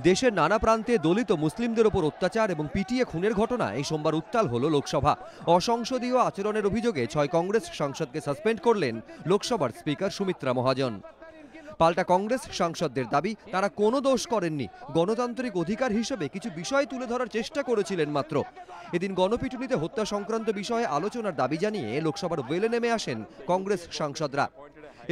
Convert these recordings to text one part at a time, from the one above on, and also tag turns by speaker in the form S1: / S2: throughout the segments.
S1: দেশের নানা প্রান্তে দলিত মুসলিমদের ওপর অত্যাচার এবং পিটিয়ে খুনের ঘটনায় এই সোমবার উত্তাল হল লোকসভা। অসংসদীয় আচরণের অভিযোগে 6 কংগ্রেস সাংসদকে সাসপেন্ড করলেন লোকসভার স্পিকার সুমিত্রা মহাজন। পাল্টা কংগ্রেস সাংসদদের দাবি, তারা কোনো দোষ করেননি, গণতান্ত্রিক অধিকার হিসেবে কিছু বিষয় তুলে ধরার চেষ্টা করেছিলেন মাত্র। এদিন গণপিটুনিতে হত্যা সংক্রান্ত বিষয়ে আলোচনার দাবি জানিয়ে লোকসভার ওয়েলে নেমে আসেন কংগ্রেস সাংসদরা।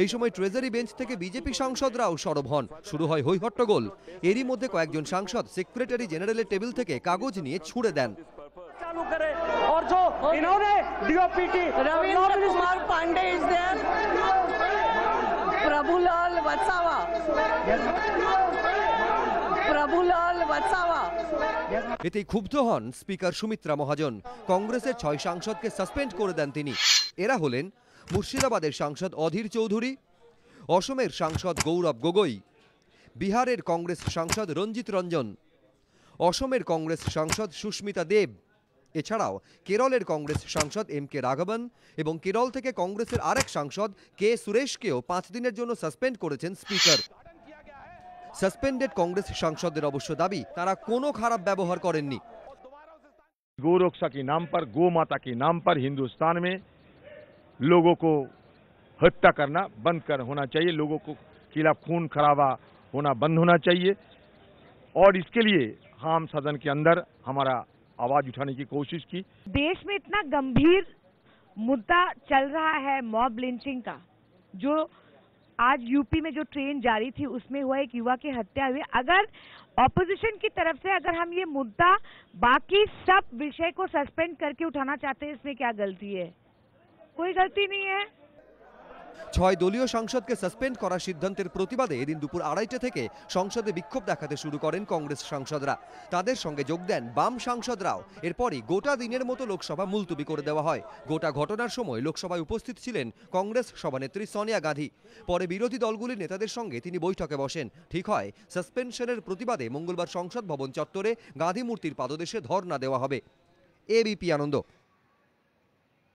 S1: এই সময় ট্রেজারি বেঞ্চ থেকে বিজেপি সাংসদরাও সরব হন। শুরু হয় হইহট্টগোল। এরই মধ্যে কয়েকজন সাংসদ সেক্রেটারি জেনারেলের টেবিল থেকে কাগজ নিয়ে ছুঁড়ে দেন।
S2: चालू करें और जो इन्होंने DOPT
S3: Ravindra Kumar Pandey is there, Prabhulal Vatsava, Prabhulal Vatsava.
S1: এতেই ক্ষুব্ধ হন স্পিকার সুমিত্রা মহাজন। কংগ্রেসের 6 সাংসদকে সাসপেন্ড করে দেন তিনি। এরা হলেন মুর্শিদাবাদের সাংসদ অধীর চৌধুরী, অসমের সাংসদ গৌরব গগৈ, বিহারের কংগ্রেস সাংসদ রঞ্জিত রঞ্জন, অসমের কংগ্রেস সাংসদ সুস্মিতা দেব, এছাড়াও কেরলের কংগ্রেস সাংসদ এম.কে. রাঘবন এবং কেরল থেকে কংগ্রেসের আরেক সাংসদ কে সুরেশকেও 5 দিনের জন্য সাসপেন্ড করেছেন স্পিকার। সাসপেন্ডেড কংগ্রেস সাংসদদের অবশ্য দাবি, তারা কোনো খারাপ ব্যবহার করেননি।
S4: गोरक्षा के नाम पर, गौ माता के नाम पर हिंदुस्तान में लोगों को हत्या करना बंद कर होना चाहिए, लोगों को खिलाफ खून खराबा होना बंद होना चाहिए। और इसके लिए हम सदन के अंदर हमारा आवाज उठाने की कोशिश की।
S5: देश में इतना गंभीर मुद्दा चल रहा है मॉब लिंचिंग का, जो आज यूपी में जो ट्रेन जारी थी उसमें हुआ एक युवा की हत्या हुई। अगर ऑपोजिशन की तरफ से अगर हम ये मुद्दा बाकी सब विषय को सस्पेंड करके उठाना चाहते हैं, इसमें क्या गलती है? कोई गलती नहीं है।
S1: 6 দলীয় সাংসদকে সাসপেন্ড করার সিদ্ধান্তের প্রতিবাদে এদিন দুপুর 2:30 থেকে সংসদে বিক্ষোভ দেখাতে শুরু করেন কংগ্রেস সাংসদরা। তাদের সঙ্গে যোগ দেন বাম সাংসদরাও। এরপরই গোটা দিনের মতো লোকসভা মুলতবি করে দেওয়া হয়। গোটা ঘটনার সময় লোকসভায় উপস্থিত ছিলেন কংগ্রেস সভানেত্রী সোনিয়া গান্ধী। পরে বিরোধী দলগুলির নেতাদের সঙ্গে তিনি বৈঠকে বসেন। ঠিক হয় সাসপেনশনের প্রতিবাদে মঙ্গলবার সংসদ ভবন চত্বরে গান্ধী মূর্তির পাদদেশে ধর্ণা দেওয়া হবে। এবিপি আনন্দ।